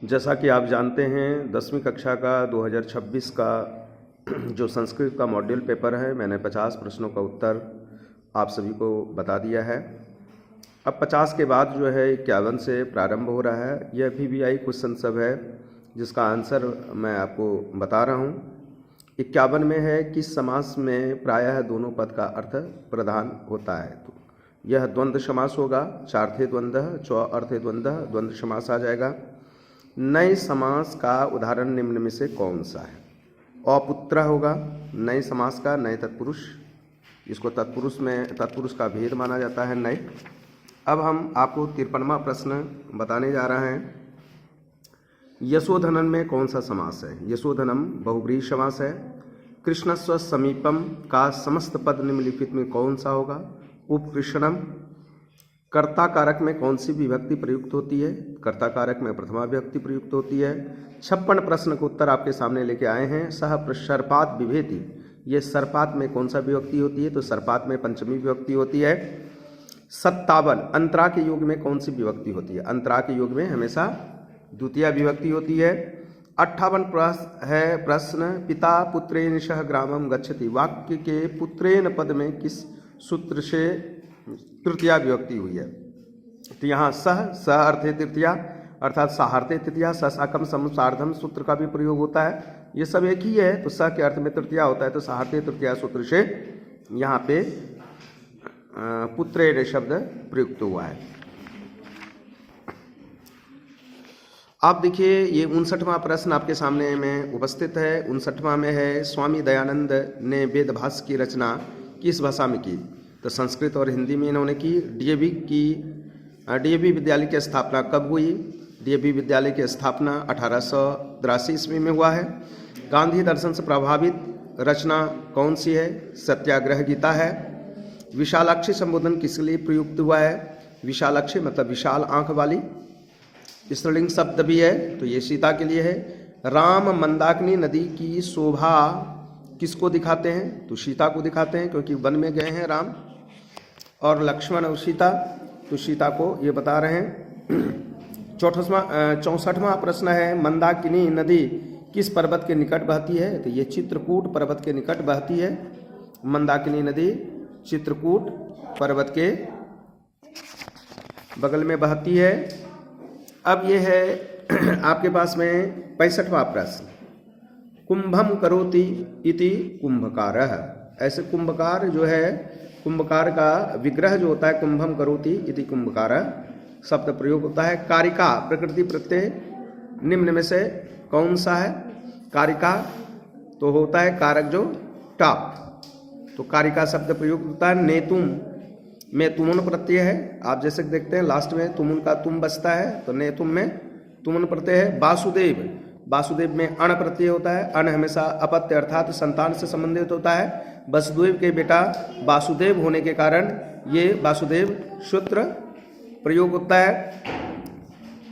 जैसा कि आप जानते हैं 10वीं कक्षा का 2026 का जो संस्कृत का मॉड्यूल पेपर है, मैंने 50 प्रश्नों का उत्तर आप सभी को बता दिया है। अब 50 के बाद जो है 51 से प्रारंभ हो रहा है। यह VVI क्वेश्चन सब है जिसका आंसर मैं आपको बता रहा हूँ। 51 में है किस समास में प्रायः दोनों पद का अर्थ प्रधान होता है। तो यह द्वंद्व समास होगा। चार्थे द्वंद्व, चौ अर्थे द्वंद्व, द्वंद्व समास आ जाएगा। नए समास का उदाहरण निम्न में से कौन सा है। अपुत्र होगा नए समास का, नए तत्पुरुष, इसको तत्पुरुष का भेद माना जाता है नए। अब हम आपको 53वां प्रश्न बताने जा रहे हैं। यशोधनन में कौन सा समास है। यशोधनम बहुब्रीहि समास है। कृष्णस्व समीपम का समस्त पद निम्नलिखित में कौन सा होगा। उपकृष्णम। कर्ता कारक में कौन सी विभक्ति प्रयुक्त होती है। कर्ता कारक में प्रथमा विभक्ति प्रयुक्त होती है। 56 प्रश्न का उत्तर आपके सामने लेके आए हैं। सह सर्पात विभेति, ये सर्पात में कौन सा विभक्ति होती है। तो सर्पात में पंचमी विभक्ति होती है। 57 अंतरा के योग में कौन सी विभक्ति होती है। अंतरा के योग में हमेशा द्वितीय विभक्ति होती है। 58 प्रश्न पिता पुत्रेण सह ग्रामम गच्छति, वाक्य के पुत्रेण पद में किस सूत्र से तृतीया विभक्ति हुई है। तो यहाँ स अर्थे तृतीया अर्थात साहार्थे तृतीया, साकम सार्धम सूत्र का भी प्रयोग होता है। ये सब एक ही है। तो स के अर्थ में तृतीया होता है, तो साहार्थे तृतीया सूत्र से यहाँ पे पुत्रेण शब्द प्रयुक्त हुआ है। आप देखिए ये 59वां प्रश्न आपके सामने में उपस्थित है। 59वां में है स्वामी दयानंद ने वेद भाष्य की रचना किस भाषा में की। तो संस्कृत और हिंदी में इन्होंने की। डीएवी विद्यालय की स्थापना कब हुई। डीएवी विद्यालय की स्थापना 1883 ईस्वी में हुआ है। गांधी दर्शन से प्रभावित रचना कौन सी है। सत्याग्रह गीता है। विशालाक्षी संबोधन किसके लिए प्रयुक्त हुआ है। विशालाक्षी मतलब विशाल आंख वाली, स्त्रीलिंग शब्द भी है, तो ये सीता के लिए है। राम मंदाकिनी नदी की शोभा किसको दिखाते हैं। तो सीता को दिखाते हैं, क्योंकि वन में गए हैं राम और लक्ष्मण और सीता, तो सीता को ये बता रहे हैं। 64वां प्रश्न है मंदाकिनी नदी किस पर्वत के निकट बहती है। तो ये चित्रकूट पर्वत के निकट बहती है। मंदाकिनी नदी चित्रकूट पर्वत के बगल में बहती है। अब ये है आपके पास में 65वां प्रश्न कुंभम करोति इति कुंभकारः। ऐसे कुंभकार जो है, कुंभकार का विग्रह जो होता है कुंभम करोति इति कुंभकारः शब्द प्रयोग होता है। कारिका प्रकृति प्रत्यय निम्न में से कौन सा है। कारिका तो होता है कारक जो टाप, तो कारिका शब्द प्रयोग होता है। नेतुम में तुमुन प्रत्यय है। आप जैसे देखते हैं लास्ट में तुमुन का तुम बचता है, तो नेतुम में तुमुन प्रत्यय है। वासुदेव, वासुदेव में अण प्रत्यय होता है। अण हमेशा अपत्य अर्थात संतान से संबंधित होता है। वसुदेव के बेटा वासुदेव होने के कारण ये वासुदेव सूत्र प्रयोग होता है।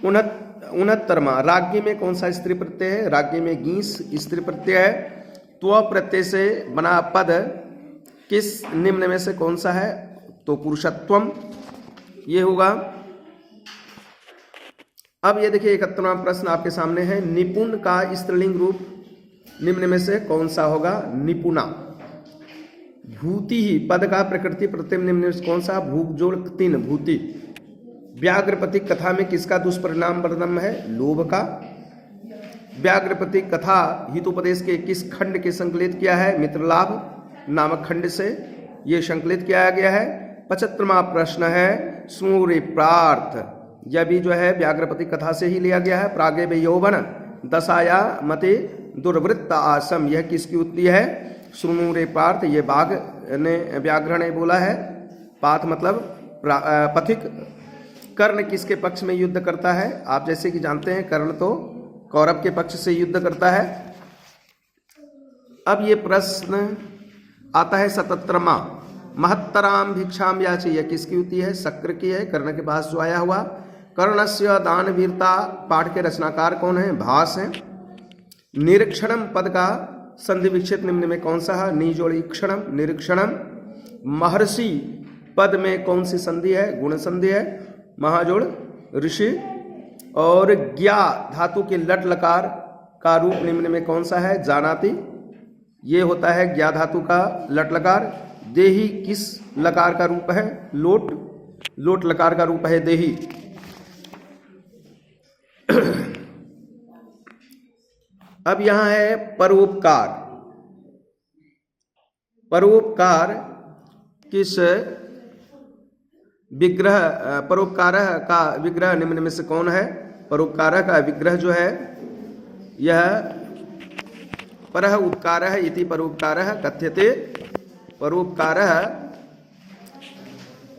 69वां राज्ञी में कौन सा स्त्री प्रत्यय है। राज्ञी में गीस स्त्री प्रत्यय है। त्व प्रत्यय से बना पद किस निम्न में से कौन सा है। तो पुरुषत्वम ये होगा। अब ये देखिए 71वां प्रश्न आपके सामने है। निपुण का स्त्रीलिंग रूप निम्न में से कौन सा होगा। निपुणा। भूति ही पद का प्रकृति प्रत्यय निम्न में से कौन सा। भूख जोड़ 3 भूति। व्याघ्रपति कथा में किसका दुष्परिणाम वर्णन है। लोभ का। व्याघ्रपति कथा हितोपदेश के किस खंड के संकलित किया है। मित्रलाभ नामक खंड से ये संकलित किया गया है। 75वां प्रश्न है सूर्य प्रार्थ, यह भी जो है व्याघ्रपति कथा से ही लिया गया है। प्रागे वे यौवन दशाया मते दुर्वृत्त आसम, यह किसकी उत्पत्ति है। सुनूरे पार्थ, ये बाघ ने व्याघ्र ने बोला है। पाथ मतलब पथिक। कर्ण किसके पक्ष में युद्ध करता है। आप जैसे कि जानते हैं कर्ण तो कौरव के पक्ष से युद्ध करता है। अब ये प्रश्न आता है 77वां महत्तराम भिक्षाम याचि, यह किसकी होती है। शक्र की है, कर्ण के पास जो आया हुआ। कर्णस्य दान वीरता पाठ के रचनाकार कौन है। भास हैं। निरीक्षणम पद का संधि विच्छेद निम्न में कौन सा है। नी जोड़ी क्षणम निरीक्षणम। महर्षि पद में कौन सी संधि है। गुण संधि है। महाजोड़ ऋषि। और ज्ञा धातु के लट लकार का रूप निम्न में कौन सा है? जानाति, ये होता है ज्ञा धातु का लट लकार। देही किस लकार का रूप है? लोट, लोट लकार का रूप है देही। अब यहां है परोपकार। परोपकार किस विग्रह, परोपकार का विग्रह निम्न में से कौन है? परोपकार का विग्रह जो है यह परः उपकारः इति परोपकारः कथ्यते।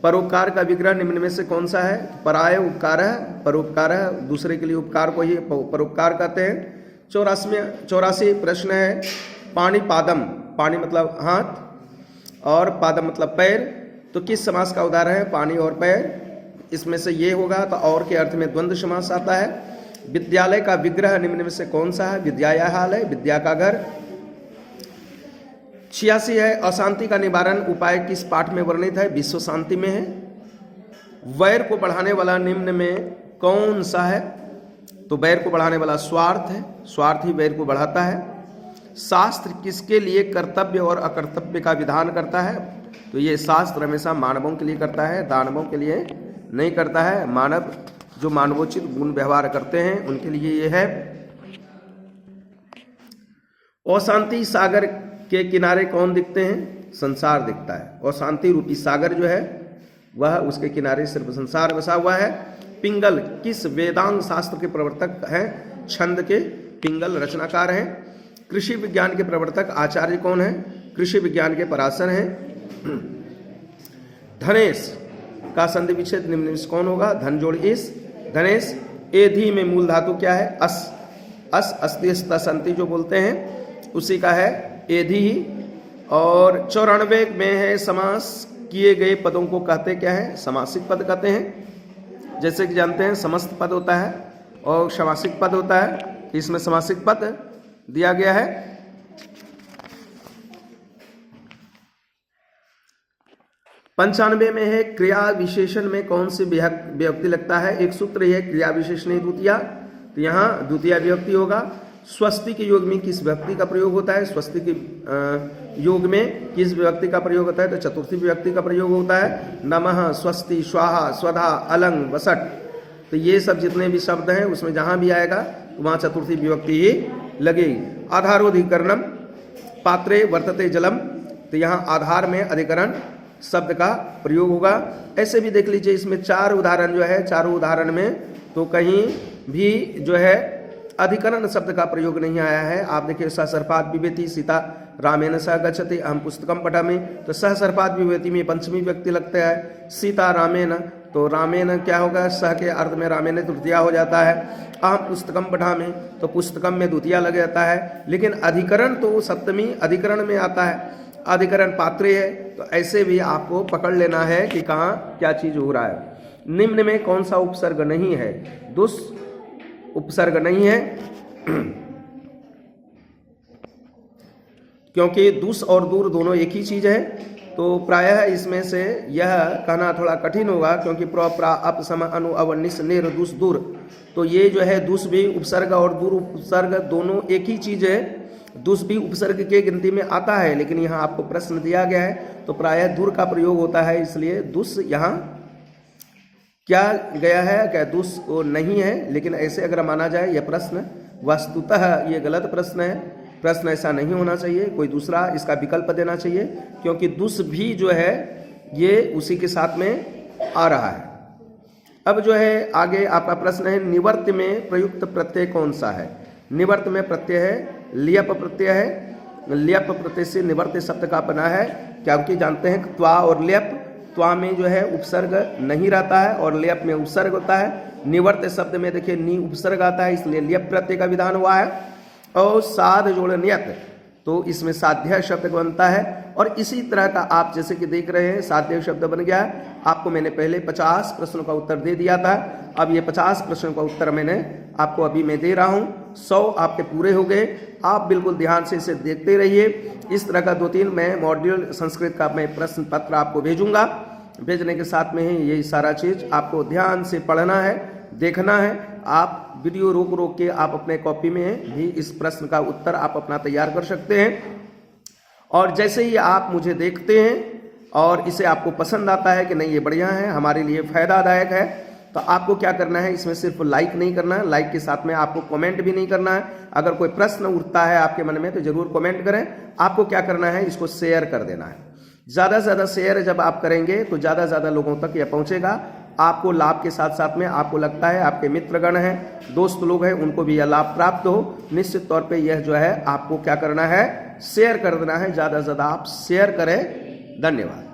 परोपकार का विग्रह निम्न में से कौन सा है? पराय उपकारः परोपकारः, दूसरे के लिए उपकार को ही परोपकार कहते हैं। 84 प्रश्न है। पाणी पादम, पाणी मतलब हाथ और पादम मतलब पैर, तो किस समास का उदाहरण है? पानी और पैर। इसमें से ये होगा तो और के अर्थ में द्वंद्व समास आता है। विद्यालय का विग्रह निम्न में से कौन सा है? विद्यालय, विद्या का घर। 86 है। अशांति का निवारण उपाय किस पाठ में वर्णित है? विश्व शांति में है। वैर को बढ़ाने वाला निम्न में कौन सा है? तो वैर को बढ़ाने वाला स्वार्थ है, स्वार्थ ही वैर को बढ़ाता है। शास्त्र किसके लिए कर्तव्य और अकर्तव्य का विधान करता है? तो ये शास्त्र हमेशा मानवों के लिए करता है, दानवों के लिए नहीं करता है। मानव जो मानवोचित गुण व्यवहार करते हैं उनके लिए ये है। अशांति सागर के किनारे कौन दिखते हैं? संसार दिखता है। और शांति रूपी सागर जो है वह उसके किनारे सिर्फ संसार बसा हुआ है। पिंगल किस वेदांग शास्त्र के प्रवर्तक हैं? छंद के पिंगल रचनाकार हैं। कृषि विज्ञान के प्रवर्तक आचार्य कौन है? कृषि विज्ञान के पराशर हैं। धनेश का संधि विच्छेद निम्न में कौन होगा? धन जोड़ इस, धनेश। एधी में मूल धातु क्या है? अस, अस अस्ति संति जो बोलते हैं उसी का है एधी ही। और 94 में है समास किए गए पदों को कहते क्या है? समासिक पद कहते हैं। जैसे कि जानते हैं समस्त पद होता है और समासिक पद होता है, इसमें समासिक पद दिया गया है। 95 में है क्रिया विशेषण में कौन सी विभक्ति लगता है? एक सूत्र है क्रिया विशेषण द्वितीया, तो यहाँ द्वितीया विभक्ति होगा। स्वस्ति के योग में किस विभक्ति का प्रयोग होता है? स्वस्ति के योग में किस विभक्ति का प्रयोग होता है? तो चतुर्थी विभक्ति का प्रयोग होता है। नमः, स्वस्ति, स्वाहा, स्वधा, अलंग, वसट, तो ये सब जितने भी शब्द हैं उसमें जहां भी आएगा तो वहां चतुर्थी विभक्ति ही लगेगी। आधारोधिकरणम पात्रे वर्तते जलम, तो यहाँ आधार में अधिकरण शब्द का प्रयोग होगा। ऐसे भी देख लीजिए इसमें 4 उदाहरण जो है, चारों उदाहरण में तो कहीं भी जो है अधिकरण शब्द का प्रयोग नहीं आया है। आप देखिए सहसर्पाद विभेति सीता रामेण सह गच्छति, हम पुस्तकम पठामि, तो सहसर्पाद विभेति में पंचमी व्यक्ति लगता है। सीता रामेण, तो रामेण क्या होगा? सह के अर्थ में रामेण तृतीया हो जाता है। अहम पुस्तकम पठामि, तो पुस्तकम में द्वितीया लग जाता है। लेकिन अधिकरण तो सप्तमी अधिकरण में आता है। अधिकरण पात्रे है, तो ऐसे भी आपको पकड़ लेना है कि कहाँ क्या चीज हो रहा है। निम्न में कौन सा उपसर्ग नहीं है? दुस उपसर्ग नहीं है क्योंकि दुस और दूर दोनों एक ही चीज है। तो प्रायः इसमें से यह कहना थोड़ा कठिन होगा क्योंकि प्र प्रा अप सम अनु अव निस नेर दुस दूर, तो ये जो है दुस भी उपसर्ग और दूर उपसर्ग दोनों एक ही चीज है। दुस भी उपसर्ग के गिनती में आता है, लेकिन यहाँ आपको प्रश्न दिया गया है तो प्रायः दूर का प्रयोग होता है, इसलिए दुस यहाँ क्या गया है? क्या दुस वो नहीं है। लेकिन ऐसे अगर माना जाए यह प्रश्न वस्तुतः ये गलत प्रश्न है। प्रश्न ऐसा नहीं होना चाहिए, कोई दूसरा इसका विकल्प देना चाहिए, क्योंकि दुस भी जो है ये उसी के साथ में आ रहा है। अब जो है आगे आपका प्रश्न है निवर्त में प्रयुक्त प्रत्यय कौन सा है? निवर्त में प्रत्यय है लियप प्रत्यय है। लियप प्रत्यय से निवर्त शब्द का बना है, क्योंकि जानते हैं त्वा और लियप, त्वा में जो है उपसर्ग नहीं रहता है और लियप में उपसर्ग होता है। निवर्त शब्द में देखिए नी उपसर्ग आता है, इसलिए लियप प्रत्यय का विधान हुआ है। और साध जोड़ नियत, तो इसमें साध्य शब्द बनता है। और इसी तरह का आप जैसे कि देख रहे हैं साध्य शब्द बन गया। आपको मैंने पहले 50 प्रश्नों का उत्तर दे दिया था, अब ये 50 प्रश्नों का उत्तर मैंने आपको अभी मैं दे रहा हूँ। 100 आपके पूरे हो गए। आप बिल्कुल ध्यान से इसे देखते रहिए। इस तरह का 2-3 मैं मॉड्यूल संस्कृत का मैं प्रश्न पत्र आपको भेजूंगा। भेजने के साथ में ही यही सारा चीज आपको ध्यान से पढ़ना है, देखना है, आप वीडियो रोक रोक के आप अपने कॉपी में भी इस प्रश्न का उत्तर आप अपना तैयार कर सकते हैं। और जैसे ही आप मुझे देखते हैं और इसे आपको पसंद आता है कि नहीं ये बढ़िया है, हमारे लिए फायदादायक है, तो आपको क्या करना है, इसमें सिर्फ लाइक नहीं करना है, लाइक के साथ में आपको कमेंट भी नहीं करना है। अगर कोई प्रश्न उठता है आपके मन में तो जरूर कमेंट करें। आपको क्या करना है, इसको शेयर कर देना है। ज़्यादा से ज़्यादा शेयर जब आप करेंगे तो ज़्यादा से ज़्यादा लोगों तक यह पहुंचेगा। आपको लाभ के साथ साथ में आपको लगता है आपके मित्रगण हैं, दोस्त लोग हैं, उनको भी यह लाभ प्राप्त हो, निश्चित तौर पे यह जो है आपको क्या करना है, शेयर कर देना है। ज़्यादा से ज़्यादा आप शेयर करें। धन्यवाद।